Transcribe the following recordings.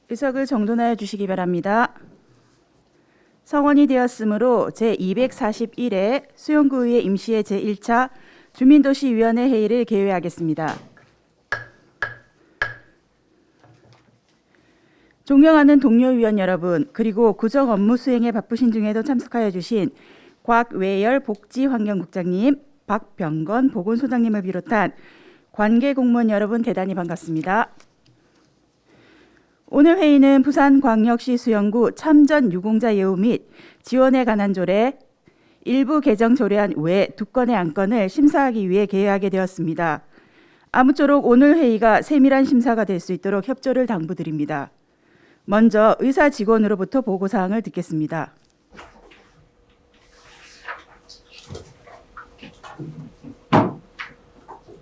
의석을 정돈하여 주시기 바랍니다. 성원이 되었으므로 제241회 수용구의회 임시회 제1차 주민도시위원회 회의를 개회하겠습니다. 존경하는 동료 위원 여러분, 그리고 구정 업무 수행에 바쁘신 중에도 참석하여 주신 곽외열 복지환경국장님, 박병건 보건소장님을 비롯한 관계 공무원 여러분 대단히 반갑습니다. 오늘 회의는 부산광역시 수영구 참전 유공자 예우 및 지원에 관한 조례 일부 개정 조례안 외 두 건의 안건을 심사하기 위해 개회하게 되었습니다. 아무쪼록 오늘 회의가 세밀한 심사가 될 수 있도록 협조를 당부드립니다. 먼저 의사 직원으로부터 보고사항을 듣겠습니다.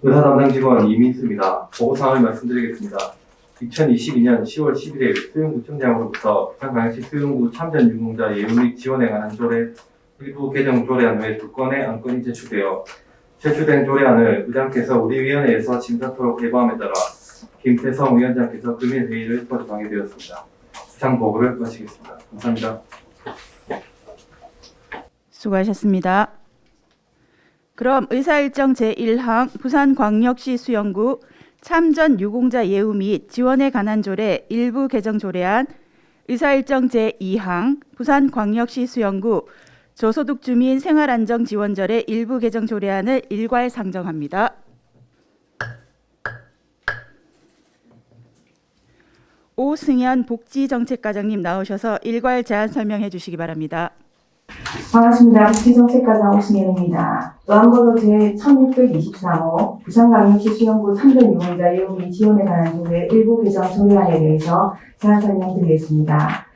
의사 담당 직원 이민수입니다. 보고사항을 말씀드리겠습니다. 2022년 10월 11일 수용구청장으로부터 부산광역시 수용구 참전 유공자 예우 및 지원에 관한 조례 일부 개정 조례안 외 두 건의 안건이 제출되어 제출된 조례안을 의장께서 우리 위원회에서 심사토록 개보함에 따라 김태성 위원장께서 금일 회의를 거듭하게 되었습니다. 이상 보고를 마치겠습니다. 감사합니다. 수고하셨습니다. 그럼 의사일정 제1항 부산광역시 수영구 참전 유공자 예우 및 지원에 관한 조례 일부 개정 조례안, 의사일정 제2항 부산광역시 수영구 저소득 주민 생활안정지원조례 일부 개정 조례안을 일괄 상정합니다. 오승현 복지정책과장님 나오셔서 일괄 제안 설명해 주시기 바랍니다. 반갑습니다. 복지정책과장 오승현입니다. 의안번호 제1623호 부산광역시 수영구 참전 유공자 예우 및 지원에 관한 조례 일부 개정 조례안에 대해서 제안 설명드리겠습니다.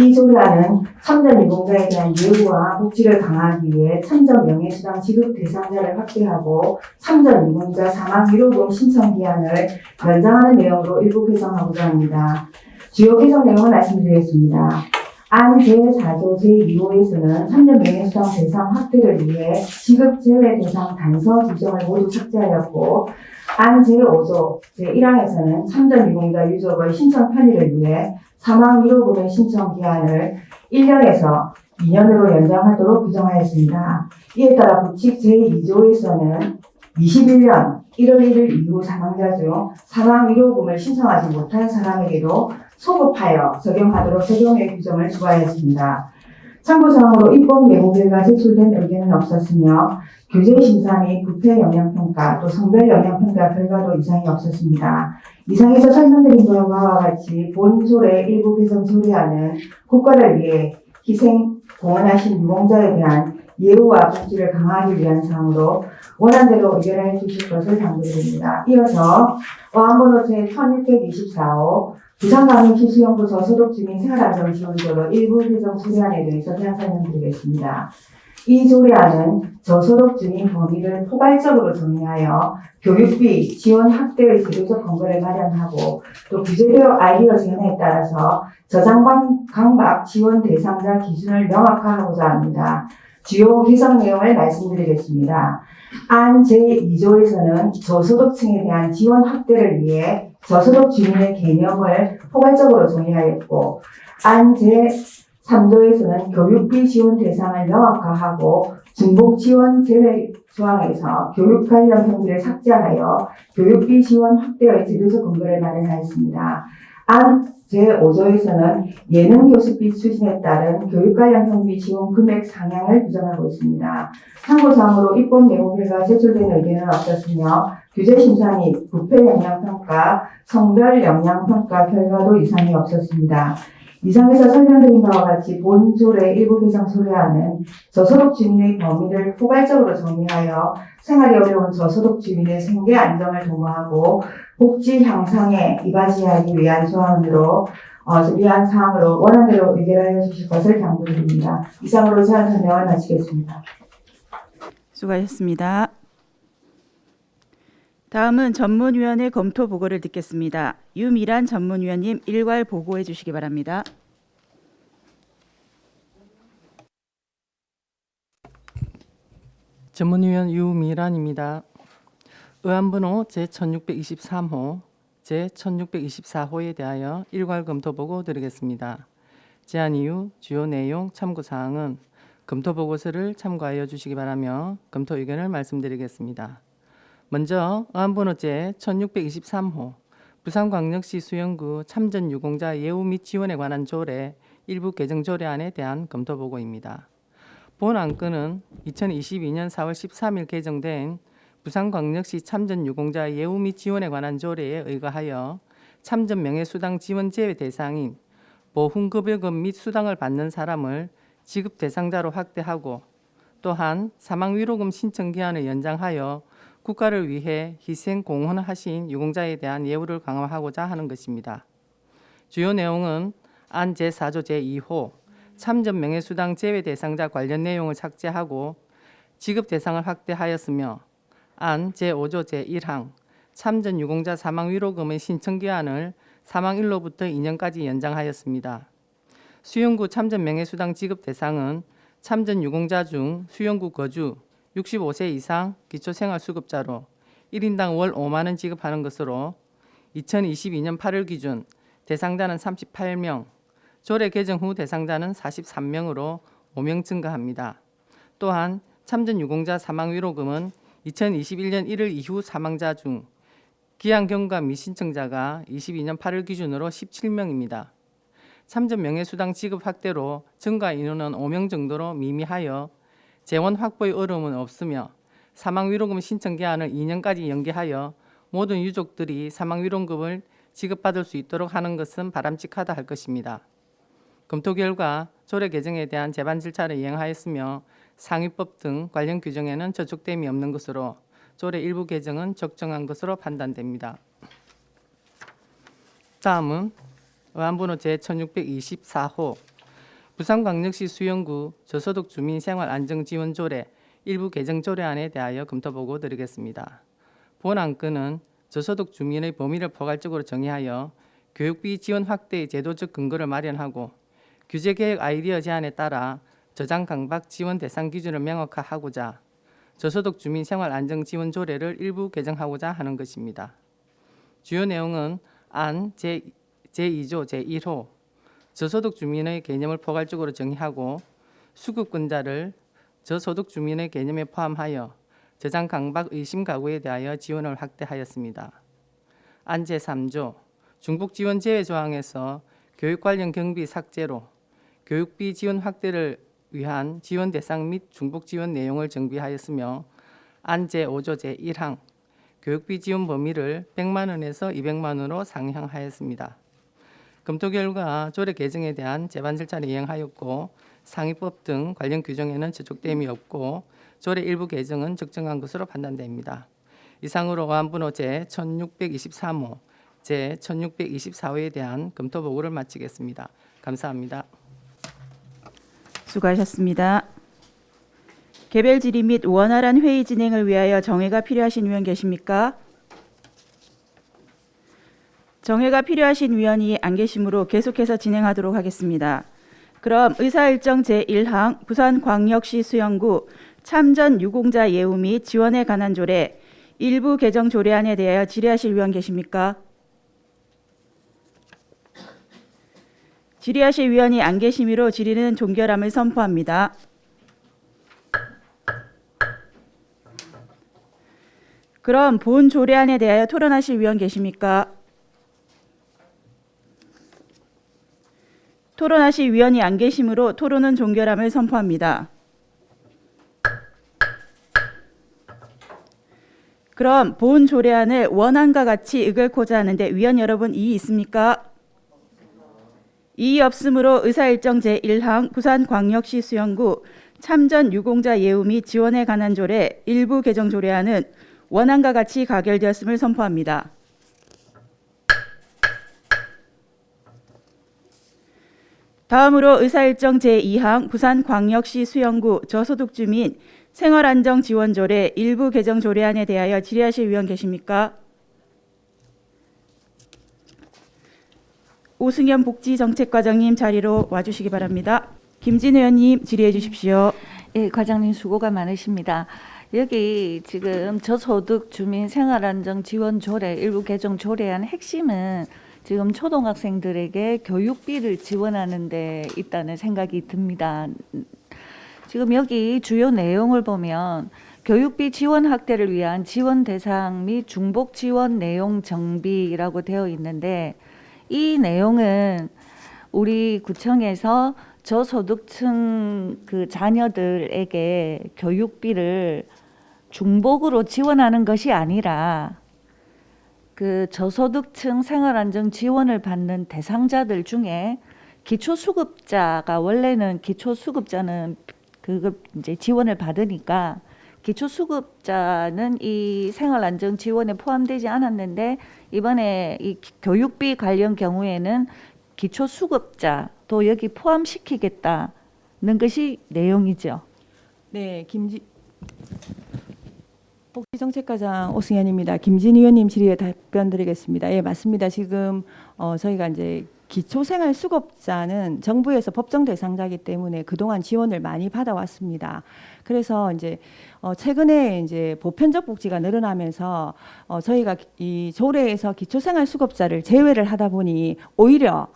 이 조례안은 참전 유공자에 대한 예우와 복지를 강화하기 위해 참전 명예수당 지급 대상자를 확대하고 참전 유공자 사망 위로금 신청 기한을 연장하는 내용으로 일부 개정하고자 합니다. 주요 개정 내용을 말씀드리겠습니다. 안 제4조 제2호에서는 참전 명예수당 대상 확대를 위해 지급 제외 대상 단서 규정을 모두 삭제하였고, 안 제5조 제1항에서는 참전 유공자 유족의 신청 편의를 위해 사망 위로금의 신청 기한을 1년에서 2년으로 연장하도록 규정하였습니다. 이에 따라 부칙 제2조에서는 21년 1월 1일 이후 사망자 중 사망 위로금을 신청하지 못한 사람에게도 소급하여 적용하도록 적용의 규정을 추가하였습니다. 참고사항으로 입법 예고글과 제출된 의견은 없었으며 교재 심사 및 부패 영향평가 또 성별 영향평가 결과도 이상이 없었습니다. 이상에서 설명드린 바와 같이 본 조례 일부 개정 조례안은 국가를 위해 희생 공헌하신 유공자에 대한 예우와 복지를 강화하기 위한 사항으로 원안대로 의결해 주실 것을 당부드립니다. 이어서 의안번호 제1624호 부산광역시 수영구 저소득 주민 생활안정지원조례 일부 개정 조례안에 대해서 제안 설명드리겠습니다. 이 조례안은 저소득 주민 범위를 포괄적으로 정의하여 교육비 지원 확대의 제도적 근거를 마련하고 또 규제되어 아이디어 제안에 따라서 저장 강박 지원 대상자 기준을 명확화하고자 합니다. 주요 개정 내용을 말씀드리겠습니다. 안 제2조에서는 저소득층에 대한 지원 확대를 위해 저소득 주민의 개념을 포괄적으로 정의하였고, 안 제3조에서는 교육비 지원 대상을 명확화하고 중복 지원 제외 조항에서 교육 관련 형기를 삭제하여 교육비 지원 확대의 제도적 근거를 마련하였습니다. 안 제5조에서는 예능 교습비 추진에 따른 교육 관련 형비 지원 금액 상향을 규정하고 있습니다. 참고사항으로 입법 예고글과 제출된 의견은 없었으며 규제 심사 및 부패 영향평가, 성별 영향평가 결과도 이상이 없었습니다. 이상에서 설명드린 바와 같이 본 조례 일부 개정 조례안은 저소득 주민의 범위를 포괄적으로 정의하여 생활이 어려운 저소득 주민의 생계 안정을 도모하고 복지 향상에 이바지하기 위한 사항으로 원안대로 의결하여 주실 것을 당부드립니다. 이상으로 제안 설명을 마치겠습니다. 수고하셨습니다. 다음은 전문위원회 검토 보고를 듣겠습니다. 유미란 전문위원님 일괄 보고해 주시기 바랍니다. 전문위원 유미란입니다. 의안번호 제1623호 제1624호에 대하여 일괄 검토 보고 드리겠습니다. 제안 이유, 주요 내용, 참고 사항은 검토 보고서를 참고하여 주시기 바라며 검토 의견을 말씀드리겠습니다. 먼저 의안번호 제1623호 부산광역시 수영구 참전 유공자 예우 및 지원에 관한 조례 일부 개정 조례안에 대한 검토 보고입니다. 본 안건은 2022년 4월 13일 개정된 부산광역시 참전 유공자 예우 및 지원에 관한 조례에 의거하여 참전 명예수당 지원 제외 대상인 보훈급여금 및 수당을 받는 사람을 지급 대상자로 확대하고 또한 사망위로금 신청 기한을 연장하여 국가를 위해 희생 공헌하신 유공자에 대한 예우를 강화하고자 하는 것입니다. 주요 내용은 안 제4조 제2호 참전 명예수당 제외 대상자 관련 내용을 삭제하고 지급 대상을 확대하였으며 안 제5조 제1항 참전 유공자 사망위로금의 신청 기한을 사망일로부터 2년까지 연장하였습니다. 수영구 참전 명예수당 지급 대상은 참전 유공자 중 수영구 거주 65세 이상 기초생활수급자로 1인당 월 5만 원 지급하는 것으로 2022년 8월 기준 대상자는 38명, 조례 개정 후 대상자는 43명으로 5명 증가합니다. 또한 참전 유공자 사망위로금은 2021년 1월 이후 사망자 중 기한 경과 미신청자가 22년 8월 기준으로 17명입니다. 참전 명예수당 지급 확대로 증가 인원은 5명 정도로 미미하여 재원 확보의 어려움은 없으며 사망위로금 신청 기한을 2년까지 연기하여 모든 유족들이 사망위로금을 지급받을 수 있도록 하는 것은 바람직하다 할 것입니다. 검토 결과 조례 개정에 대한 제반 절차를 이행하였으며 상위법 등 관련 규정에는 저촉됨이 없는 것으로 조례 일부 개정은 적정한 것으로 판단됩니다. 다음은 의안번호 제1624호 부산광역시 수영구 저소득 주민 생활 안정 지원 조례 일부 개정 조례안에 대하여 검토 보고 드리겠습니다. 본 안건은 저소득 주민의 범위를 포괄적으로 정의하여 교육비 지원 확대의 제도적 근거를 마련하고 규제개혁 아이디어 제안에 따라 저장 강박 지원 대상 기준을 명확화하고자 저소득 주민 생활 안정 지원 조례를 일부 개정하고자 하는 것입니다. 주요 내용은 안 제2조 제1호 저소득 주민의 개념을 포괄적으로 정의하고 수급권자를 저소득 주민의 개념에 포함하여 저장 강박 의심 가구에 대하여 지원을 확대하였습니다. 안 제3조 중복 지원 제외 조항에서 교육 관련 경비 삭제로 교육비 지원 확대를 위한 지원 대상 및 중복 지원 내용을 정비하였으며 안 제5조 제1항 교육비 지원 범위를 100만 원에서 200만 원으로 상향하였습니다. 검토 결과 조례 개정에 대한 제반 절차를 이행하였고 상위법 등 관련 규정에는 저촉됨이 없고 조례 일부 개정은 적정한 것으로 판단됩니다. 이상으로 의안번호 제1623호, 제1624호에 대한 검토 보고를 마치겠습니다. 감사합니다. 수고하셨습니다. 개별 질의 및 원활한 회의 진행을 위하여 정회가 필요하신 위원 계십니까? 정회가 필요하신 위원이 안 계시므로 계속해서 진행하도록 하겠습니다. 그럼 의사일정 제1항 부산광역시 수영구 참전 유공자 예우 및 지원에 관한 조례 일부 개정 조례안에 대하여 질의하실 위원 계십니까? 질의하실 위원이 안 계시므로 질의는 종결함을 선포합니다. 그럼 본 조례안에 대하여 토론하실 위원 계십니까? 토론하실 위원이 안 계시므로 토론은 종결함을 선포합니다. 그럼 본 조례안을 원안과 같이 읽고자 하는데 위원 여러분 이의 있습니까? 이의 없으므로 의사일정 제1항 부산광역시 수영구 참전 유공자 예우 및 지원에 관한 조례 일부 개정 조례안은 원안과 같이 가결되었음을 선포합니다. 다음으로 의사일정 제2항 부산광역시 수영구 저소득 주민 생활안정지원조례 일부 개정 조례안에 대하여 질의하실 위원 계십니까? 오승현 복지정책과장님 자리로 와주시기 바랍니다. 김진 의원님 질의해 주십시오. 예, 과장님 수고가 많으십니다. 여기 지금 저소득 주민 생활안정지원조례 일부 개정 조례안 핵심은 지금 초등학생들에게 교육비를 지원하는 데 있다는 생각이 듭니다. 지금 여기 주요 내용을 보면 교육비 지원 확대를 위한 지원 대상 및 중복 지원 내용 정비라고 되어 있는데, 이 내용은 우리 구청에서 저소득층 그 자녀들에게 교육비를 중복으로 지원하는 것이 아니라 그 저소득층 생활안정 지원을 받는 대상자들 중에 기초수급자가 원래는 기초수급자는 그걸 이제 지원을 받으니까 기초수급자는 이 생활안정 지원에 포함되지 않았는데, 이번에 이 교육비 관련 경우에는 기초수급자도 여기 포함시키겠다는 것이 내용이죠. 네, 복지정책과장 오승현입니다. 김진 의원님 질의에 답변 드리겠습니다. 예, 맞습니다. 지금 저희가 이제 기초생활수급자는 정부에서 법정 대상자이기 때문에 그동안 지원을 많이 받아왔습니다. 그래서 이제 최근에 이제 보편적 복지가 늘어나면서 저희가 이 조례에서 기초생활수급자를 제외를 하다 보니 오히려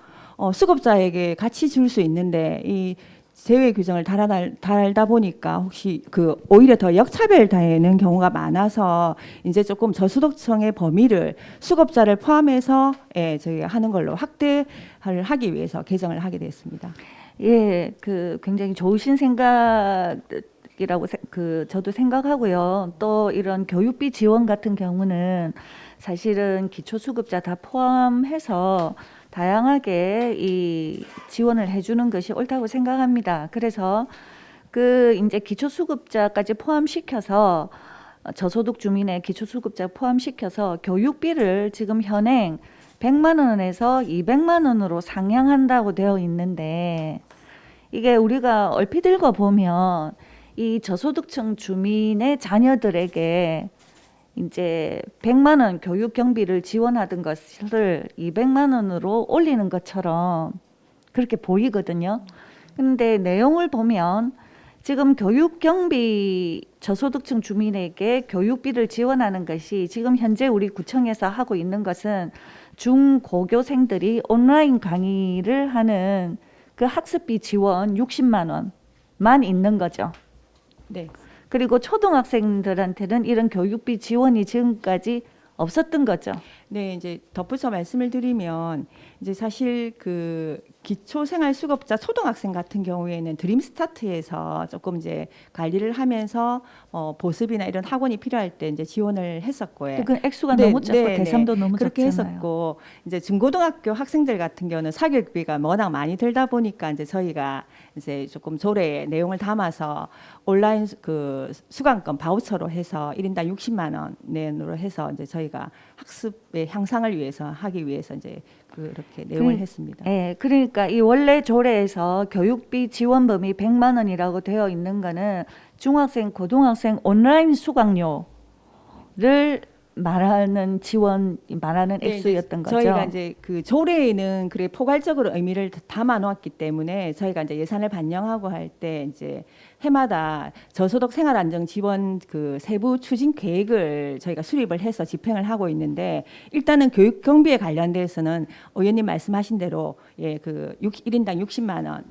수급자에게 같이 줄 수 있는데 이 제외 규정을 달다 보니까 혹시 그 오히려 더 역차별되는 경우가 많아서 이제 조금 저소득층의 범위를 수급자를 포함해서 저희 하는 걸로 확대를 하기 위해서 개정을 하게 됐습니다. 예, 그 굉장히 좋으신 생각이라고 저도 생각하고요. 또 이런 교육비 지원 같은 경우는 사실은 기초수급자 다 포함해서 다양하게 이 지원을 해주는 것이 옳다고 생각합니다. 그래서 그 이제 기초수급자까지 포함시켜서 저소득 주민의 기초수급자 포함시켜서 교육비를 지금 현행 100만 원에서 200만 원으로 상향한다고 되어 있는데, 이게 우리가 얼핏 읽어보면 이 저소득층 주민의 자녀들에게 이제 100만 원 교육 경비를 지원하던 것을 200만 원으로 올리는 것처럼 그렇게 보이거든요. 그런데 내용을 보면 지금 교육 경비 저소득층 주민에게 교육비를 지원하는 것이 지금 현재 우리 구청에서 하고 있는 것은 중고교생들이 온라인 강의를 하는 그 학습비 지원 60만 원만 있는 거죠. 네. 그리고 초등학생들한테는 이런 교육비 지원이 지금까지 없었던 거죠. 네, 이제 덧붙여 말씀을 드리면 이제 사실 그 기초생활수급자 초등학생 같은 경우에는 드림스타트에서 조금 이제 관리를 하면서 보습이나 이런 학원이 필요할 때 이제 지원을 했었고요. 그 액수가 네, 너무 작고 네, 대상도 네. 너무 그렇게 작잖아요. 했었고, 이제 중고등학교 학생들 같은 경우는 사교육비가 워낙 많이 들다 보니까 이제 저희가 이제 조금 조례에 내용을 담아서 온라인 그 수강권 바우처로 해서 1인당 60만 원 내로 해서 이제 저희가 학습의 향상을 위해서 하기 위해서 이제 그렇게 내용을 했습니다. 예, 그러니까 이 원래 조례에서 교육비 지원 범위 100만 원이라고 되어 있는 거는 중학생, 고등학생 온라인 수강료를 말하는 말하는 네, 액수였던 거죠. 저희가 이제 그 조례에는 그래 포괄적으로 의미를 담아 놓았기 때문에 저희가 이제 예산을 반영하고 할 때 이제 해마다 저소득 생활 안정 지원 그 세부 추진 계획을 저희가 수립을 해서 집행을 하고 있는데, 일단은 교육 경비에 관련돼서는 의원님 말씀하신 대로 그 1인당 60만 원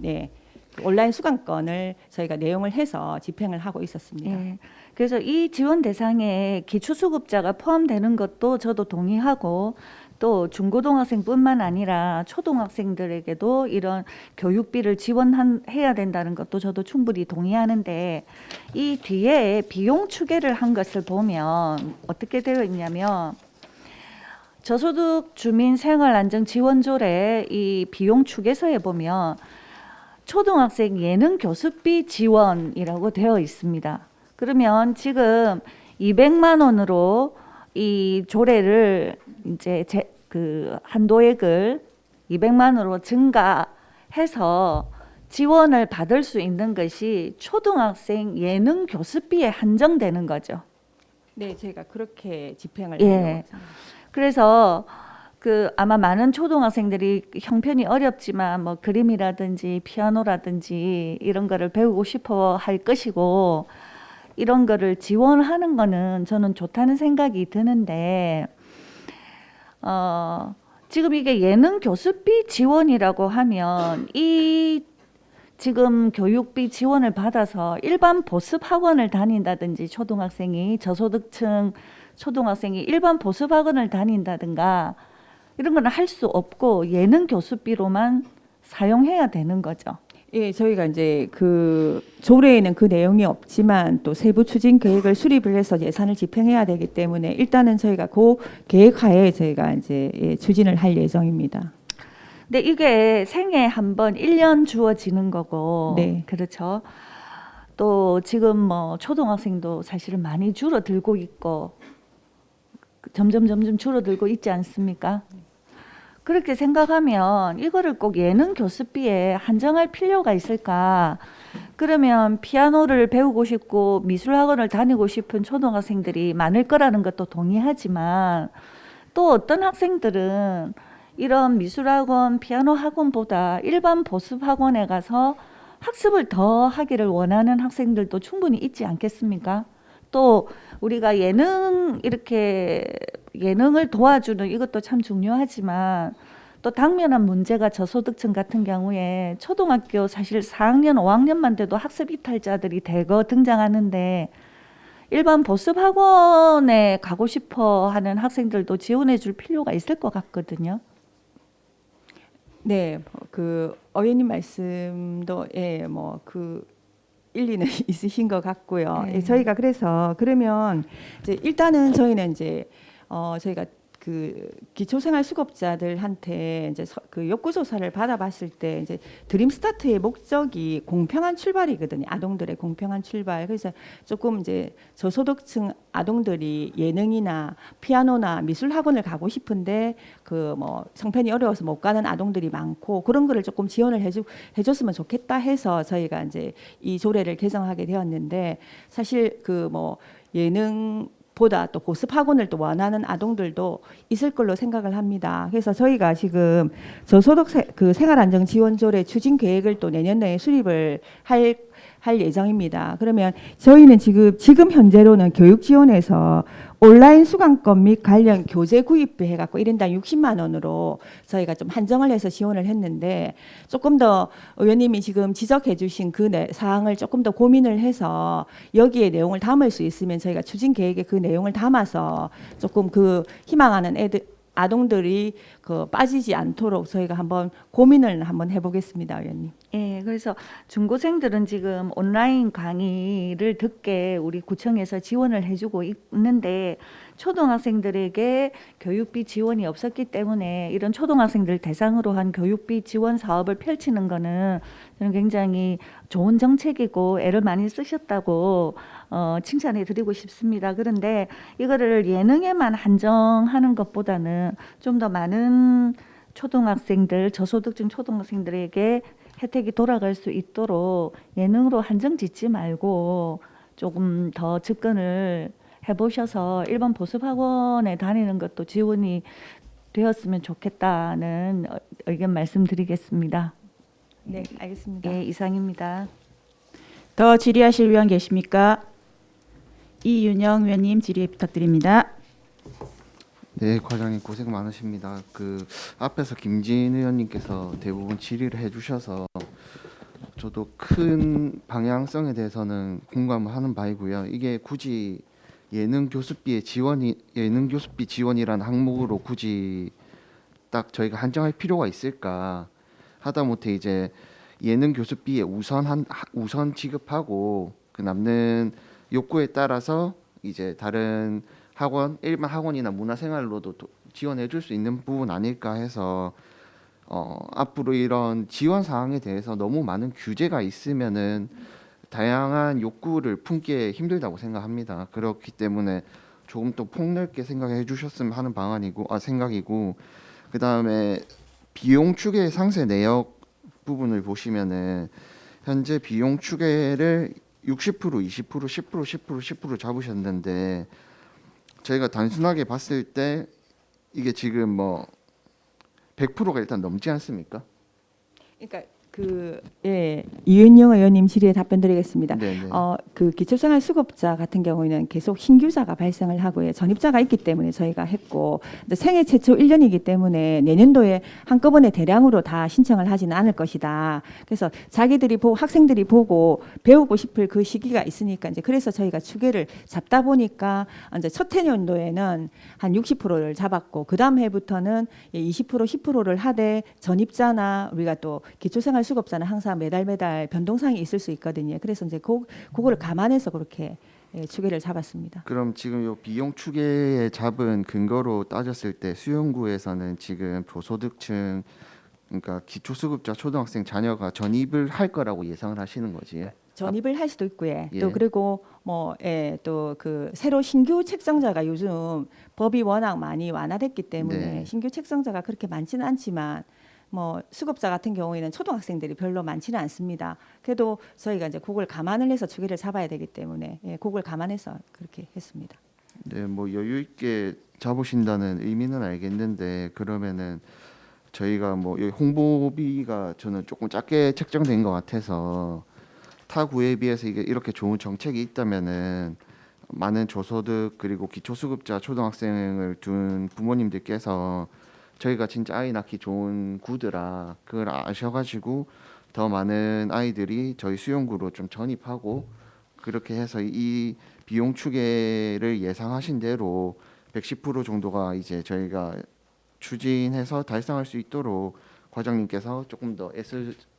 온라인 수강권을 저희가 내용을 해서 집행을 하고 있었습니다. 예, 그래서 이 지원 대상에 기초수급자가 포함되는 것도 저도 동의하고, 또 중고등학생뿐만 아니라 초등학생들에게도 이런 교육비를 지원해야 된다는 것도 저도 충분히 동의하는데, 이 뒤에 비용 추계를 한 것을 보면 어떻게 되어 있냐면, 저소득 주민 생활안정지원조례 이 비용 추계서에 보면 초등학생 예능 교습비 지원이라고 되어 있습니다. 그러면 지금 200만 원으로 이 조례를 이제 그 한도액을 200만 원으로 증가해서 지원을 받을 수 있는 것이 초등학생 예능 교습비에 한정되는 거죠. 네, 저희가 그렇게 집행을 예. 하려고 합니다. 그래서 그 아마 많은 초등학생들이 형편이 어렵지만 뭐 그림이라든지 피아노라든지 이런 거를 배우고 싶어 할 것이고, 이런 거를 지원하는 거는 저는 좋다는 생각이 드는데 지금 이게 예능 교습비 지원이라고 하면 이 지금 교육비 지원을 받아서 일반 보습 학원을 다닌다든지 초등학생이 저소득층 초등학생이 일반 보습 학원을 다닌다든가 이런 거는 할 수 없고 예능 교습비로만 사용해야 되는 거죠. 예, 저희가 이제 그 조례에는 그 내용이 없지만 또 세부 추진 계획을 수립을 해서 예산을 집행해야 되기 때문에 일단은 저희가 그 계획하에 저희가 이제 추진을 할 예정입니다. 근데 이게 생애 한 번 1년 주어지는 거고, 네. 그렇죠. 또 지금 뭐 초등학생도 사실은 많이 줄어들고 있고, 점점 줄어들고 있지 않습니까? 그렇게 생각하면 이거를 꼭 예능 교습비에 한정할 필요가 있을까? 그러면 피아노를 배우고 싶고 미술학원을 다니고 싶은 초등학생들이 많을 거라는 것도 동의하지만 또 어떤 학생들은 이런 미술학원, 피아노 학원보다 일반 보습학원에 가서 학습을 더 하기를 원하는 학생들도 충분히 있지 않겠습니까? 또 우리가 이렇게 예능을 도와주는 이것도 참 중요하지만 또 당면한 문제가 저소득층 같은 경우에 초등학교 사실 4학년, 5학년만 돼도 학습 이탈자들이 대거 등장하는데 일반 보습학원에 가고 싶어 하는 학생들도 지원해 줄 필요가 있을 것 같거든요. 네, 그 의원님 말씀도 뭐 그 일리는 있으신 것 같고요. 네. 예, 저희가 그래서 그러면 이제 일단은 저희는 이제 저희가 그 기초생활수급자들한테 이제 그 욕구조사를 받아봤을 때 이제 드림스타트의 목적이 공평한 출발이거든요. 아동들의 공평한 출발. 그래서 조금 이제 저소득층 아동들이 예능이나 피아노나 미술학원을 가고 싶은데 그 뭐 형편이 어려워서 못 가는 아동들이 많고 그런 거를 조금 지원을 해줬으면 좋겠다 해서 저희가 이제 이 조례를 개정하게 되었는데 사실 그 뭐 예능 보다 또 보습 학원을 또 원하는 아동들도 있을 걸로 생각을 합니다. 그래서 저희가 지금 저소득 그 생활안정지원조례 추진 계획을 또 내년 내에 수립을 할 예정입니다. 그러면 저희는 지금 현재로는 교육 지원에서 온라인 수강권 및 관련 교재 구입비 해갖고 1인당 60만 원으로 저희가 좀 한정을 해서 지원을 했는데 조금 더 의원님이 지금 지적해주신 그 사항을 조금 더 고민을 해서 여기에 내용을 담을 수 있으면 저희가 추진 계획에 그 내용을 담아서 조금 그 희망하는 아동들이 그 빠지지 않도록 저희가 한번 고민을 한번 해보겠습니다, 의원님. 예, 그래서 중고생들은 지금 온라인 강의를 듣게 우리 구청에서 지원을 해주고 있는데 초등학생들에게 교육비 지원이 없었기 때문에 이런 초등학생들 대상으로 한 교육비 지원 사업을 펼치는 거는 저는 굉장히 좋은 정책이고 애를 많이 쓰셨다고 칭찬해 드리고 싶습니다. 그런데 이거를 예능에만 한정하는 것보다는 좀 더 많은 초등학생들, 저소득층 초등학생들에게 혜택이 돌아갈 수 있도록 예능으로 한정 짓지 말고 조금 더 접근을 해보셔서 일반 보습학원에 다니는 것도 지원이 되었으면 좋겠다는 의견 말씀드리겠습니다. 네, 알겠습니다. 예, 이상입니다. 더 질의하실 위원 계십니까? 이윤영 위원님 질의 부탁드립니다. 네, 과장님 고생 많으십니다. 그 앞에서 김진 의원님께서 대부분 질의를 해주셔서 저도 큰 방향성에 대해서는 공감을 하는 바이고요. 이게 굳이 예능 교습비 지원이라는 항목으로 굳이 딱 저희가 한정할 필요가 있을까? 하다못해 이제 예능 교습비에 우선 지급하고 그 남는 욕구에 따라서 이제 다른 학원, 일반 학원이나 문화생활로도 지원해 줄 수 있는 부분 아닐까 해서 앞으로 이런 지원 사항에 대해서 너무 많은 규제가 있으면은 다양한 욕구를 품기 힘들다고 생각합니다. 그렇기 때문에 조금 더 폭넓게 생각해 주셨으면 하는 생각이고 그다음에 비용 추계 상세 내역 부분을 보시면은 현재 비용 추계를 60%, 20%, 10%, 10%, 10% 잡으셨는데 저희가 단순하게 봤을 때 이게 지금 뭐 100%가 일단 넘지 않습니까? 그러니까 이은영 의원님 질의에 답변드리겠습니다. 네네. 그 기초생활 수급자 같은 경우에는 계속 신규자가 발생을 하고요. 전입자가 있기 때문에 저희가 했고, 근데 생애 최초 1년이기 때문에 내년도에 한꺼번에 대량으로 다 신청을 하지는 않을 것이다. 그래서 자기들이 학생들이 보고 배우고 싶을 그 시기가 있으니까 이제 그래서 저희가 추계를 잡다 보니까 이제 첫 해년도에는 한 60%를 잡았고, 그 다음 해부터는 20% 10%를 하되 전입자나 우리가 또 기초생활 수급자는 항상 매달 변동상이 있을 수 있거든요. 그래서 이제 그거를 감안해서 그렇게 추계를 잡았습니다. 그럼 지금 요 비용 추계에 잡은 근거로 따졌을 때 수용구에서는 지금 저소득층, 그러니까 기초수급자 초등학생 자녀가 전입을 할 거라고 예상을 하시는 거지. 전입을 할 수도 있고요. 예. 또 그리고 또 그 새로 신규 책정자가 요즘 법이 워낙 많이 완화됐기 때문에 네. 신규 책정자가 그렇게 많지는 않지만 수급자 같은 경우에는 초등학생들이 별로 많지는 않습니다. 그래도 저희가 이제 그걸 감안을 해서 추계를 잡아야 되기 때문에 그걸 감안해서 그렇게 했습니다. 네, 뭐 여유 있게 잡으신다는 의미는 알겠는데 그러면은 저희가 뭐 여기 홍보비가 저는 조금 작게 책정된 것 같아서 타 구에 비해서 이게 이렇게 좋은 정책이 있다면은 많은 저소득 그리고 기초수급자 초등학생을 둔 부모님들께서 저희가 진짜 아이 낳기 좋은 구더라 그걸 아셔가지고 더 많은 아이들이 저희 수용구로 좀 전입하고 그렇게 해서 이 비용 추계를 예상하신 대로 110% 정도가 이제 저희가 추진해서 달성할 수 있도록 과장님께서 조금 더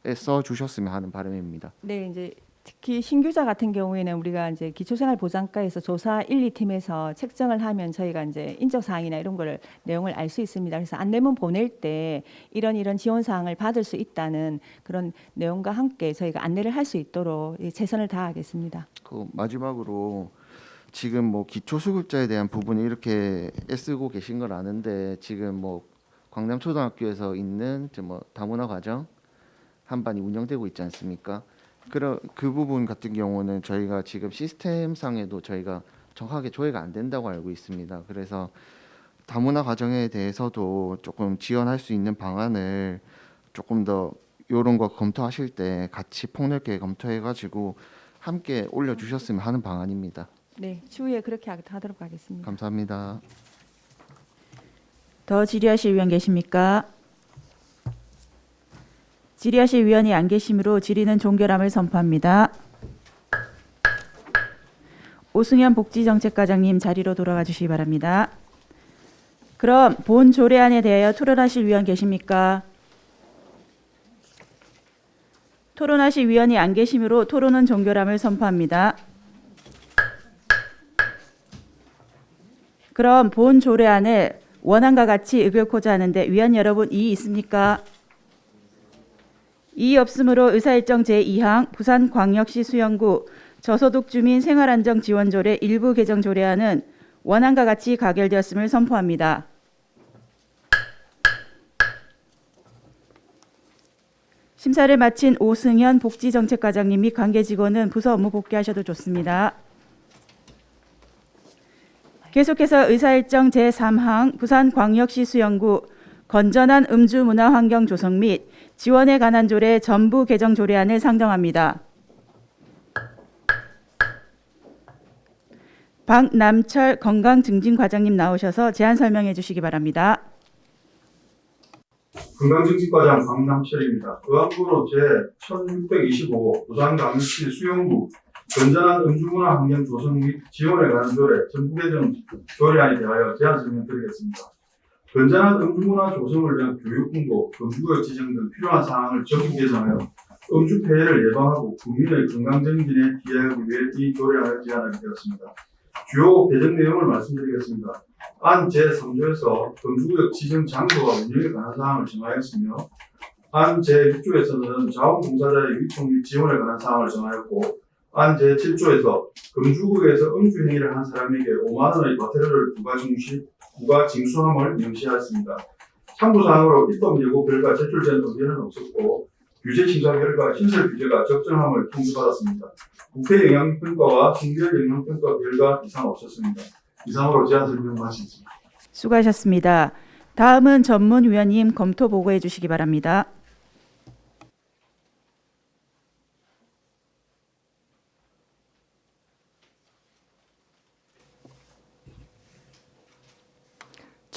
애써 주셨으면 하는 바람입니다. 네, 이제 특히 신규자 같은 경우에는 우리가 이제 기초생활보장과에서 조사 1, 2팀에서 책정을 하면 저희가 이제 인적 사항이나 이런 걸 내용을 알 수 있습니다. 그래서 안내문 보낼 때 이런 지원 사항을 받을 수 있다는 그런 내용과 함께 저희가 안내를 할 수 있도록 최선을 다하겠습니다. 그 마지막으로 지금 뭐 기초수급자에 대한 부분을 이렇게 애쓰고 계신 걸 아는데 지금 뭐 광남초등학교에서 있는 뭐 다문화 과정 한 반이 운영되고 있지 않습니까? 그 부분 같은 경우는 저희가 지금 시스템상에도 저희가 정확하게 조회가 안 된다고 알고 있습니다. 그래서 다문화 과정에 대해서도 조금 지원할 수 있는 방안을 조금 더 이런 거 검토하실 때 같이 폭넓게 검토해가지고 함께 올려주셨으면 하는 방안입니다. 네, 추후에 그렇게 하도록 하겠습니다. 감사합니다. 더 질의하실 위원 계십니까? 질의하실 위원이 안 계시므로 질의는 종결함을 선포합니다. 오승현 복지정책과장님 자리로 돌아와 주시기 바랍니다. 그럼 본 조례안에 대하여 토론하실 위원 계십니까? 토론하실 위원이 안 계시므로 토론은 종결함을 선포합니다. 그럼 본 조례안을 원안과 같이 의결코자 하는데 위원 여러분 이의 있습니까? 이의 없으므로 의사일정 제2항 부산광역시 수영구 저소득 주민 생활안정지원조례 일부 개정 조례안은 원안과 같이 가결되었음을 선포합니다. 심사를 마친 오승현 복지정책과장님 및 관계직원은 부서 업무 복귀하셔도 좋습니다. 계속해서 의사일정 제3항 부산광역시 수영구 건전한 음주문화환경 조성 및 지원에 관한 조례 전부 개정 조례안을 상정합니다. 박남철 건강증진과장님 나오셔서 제안 설명해 주시기 바랍니다. 건강증진과장 박남철입니다. 의안부로 제1625 부산광역시 수영구 건전한 음주문화 환경 조성 및 지원에 관한 조례 전부 개정 조례안에 대하여 제안 설명드리겠습니다. 건전한 음주문화 조성을 위한 교육 홍보, 금주구역 지정 등 필요한 사항을 적극 개정하여 음주 폐해를 예방하고 국민의 건강 증진에 기여하기 위해 이 조례안을 제안하게 되었습니다. 주요 개정 내용을 말씀드리겠습니다. 안 제3조에서 금주구역 지정 장소와 운영에 관한 사항을 정하였으며 안 제6조에서는 자원봉사자의 위촉 및 지원에 관한 사항을 정하였고 안 제7조에서 금주구역에서 음주 행위를 한 사람에게 5만 원의 과태료를 부과 징수함을 명시하였습니다. 참고사항으로 입법 예고 결과 제출된 의견은 없었고 규제 심사 결과 신설 규제가 적정함을 통지받았습니다. 국회 영향평가와 성별 영향평가 결과 이상 없었습니다. 이상으로 제안 설명 마치겠습니다. 수고하셨습니다. 다음은 전문위원님 검토 보고해 주시기 바랍니다.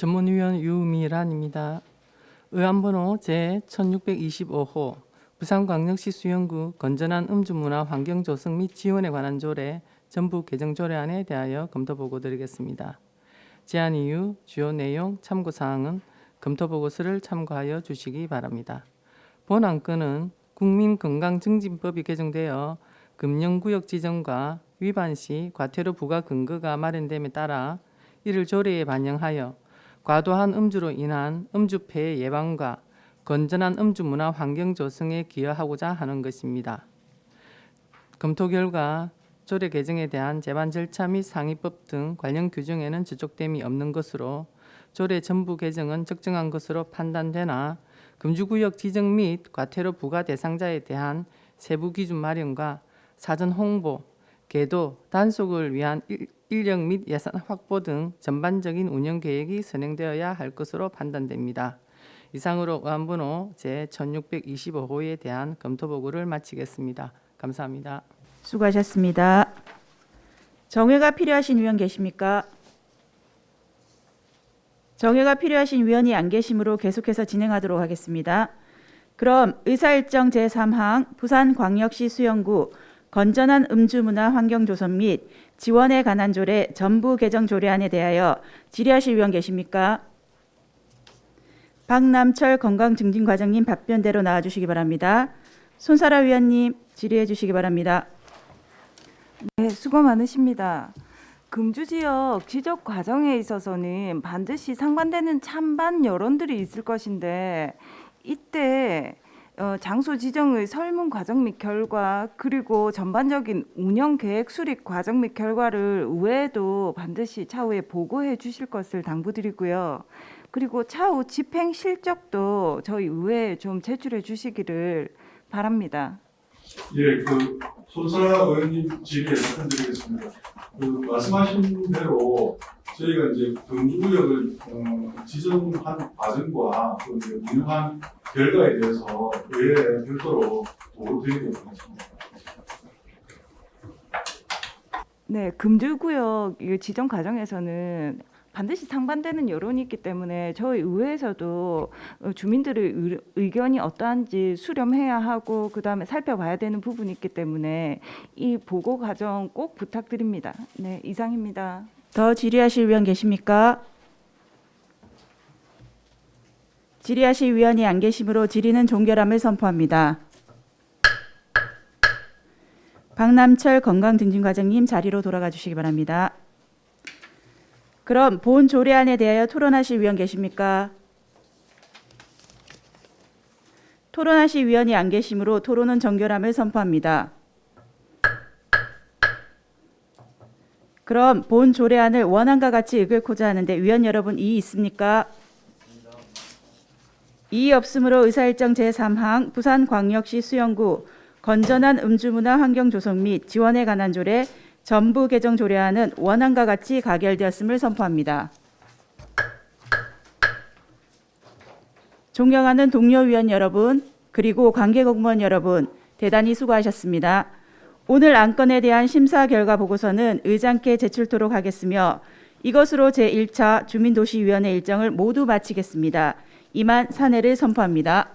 전문위원 유미란입니다. 의안번호 제1625호 부산광역시 수영구 건전한 음주문화 환경 조성 및 지원에 관한 조례 전부 개정 조례안에 대하여 검토 보고 드리겠습니다. 제안 이유, 주요 내용, 참고 사항은 검토 보고서를 참고하여 주시기 바랍니다. 본 안건은 국민건강증진법이 개정되어 금연구역 지정과 위반 시 과태료 부과 근거가 마련됨에 따라 이를 조례에 반영하여 과도한 음주로 인한 음주폐해 예방과 건전한 음주문화 환경 조성에 기여하고자 하는 것입니다. 검토 결과 조례 개정에 대한 제반 절차 및 상위법 등 관련 규정에는 지적됨이 없는 것으로 조례 전부 개정은 적정한 것으로 판단되나 금주구역 지정 및 과태료 부과 대상자에 대한 세부 기준 마련과 사전 홍보, 계도, 단속을 위한 인력 및 예산 확보 등 전반적인 운영 계획이 선행되어야 할 것으로 판단됩니다. 이상으로 의안번호 제1625호에 대한 검토 보고를 마치겠습니다. 감사합니다. 수고하셨습니다. 정회가 필요하신 위원 계십니까? 정회가 필요하신 위원이 안 계시므로 계속해서 진행하도록 하겠습니다. 그럼 의사일정 제3항 부산광역시 수영구 건전한 음주문화 환경 조성 및 지원에 관한 조례 전부 개정 조례안에 대하여 질의하실 위원 계십니까? 박남철 건강증진과장님 답변대로 나와주시기 바랍니다. 손사라 위원님 질의해 주시기 바랍니다. 네, 수고 많으십니다. 금주지역 지적 과정에 있어서는 반드시 상반되는 찬반 여론들이 있을 것인데 이때 장소 지정의 설문 과정 및 결과 그리고 전반적인 운영 계획 수립 과정 및 결과를 의회에도 반드시 차후에 보고해 주실 것을 당부드리고요. 그리고 차후 집행 실적도 저희 의회에 좀 제출해 주시기를 바랍니다. 예, 손사라 의원님 질의에 답변드리겠습니다. 말씀하신 대로 저희가 이제 금주구역을 지정한 과정과 운영한 결과에 대해서 의회에 별도로 보고를 드리도록 하겠습니다. 네, 금주구역 지정 과정에서는 반드시 상반되는 여론이 있기 때문에 저희 의회에서도 주민들의 의견이 어떠한지 수렴해야 하고 그다음에 살펴봐야 되는 부분이 있기 때문에 이 보고 과정 꼭 부탁드립니다. 네, 이상입니다. 더 질의하실 위원 계십니까? 질의하실 위원이 안 계시므로 질의는 종결함을 선포합니다. 박남철 건강증진과장님 자리로 돌아가 주시기 바랍니다. 그럼 본 조례안에 대하여 토론하실 위원 계십니까? 토론하실 위원이 안 계시므로 토론은 종결함을 선포합니다. 그럼 본 조례안을 원안과 같이 읽고자 하는데 위원 여러분 이의 있습니까? 이의 없으므로 의사일정 제3항 부산광역시 수영구 건전한 음주문화 환경 조성 및 지원에 관한 조례 전부 개정 조례안은 원안과 같이 가결되었음을 선포합니다. 존경하는 동료 위원 여러분, 그리고 관계 공무원 여러분, 대단히 수고하셨습니다. 오늘 안건에 대한 심사 결과 보고서는 의장께 제출토록 하겠으며 이것으로 제1차 주민도시위원회 일정을 모두 마치겠습니다. 이만 사내를 선포합니다.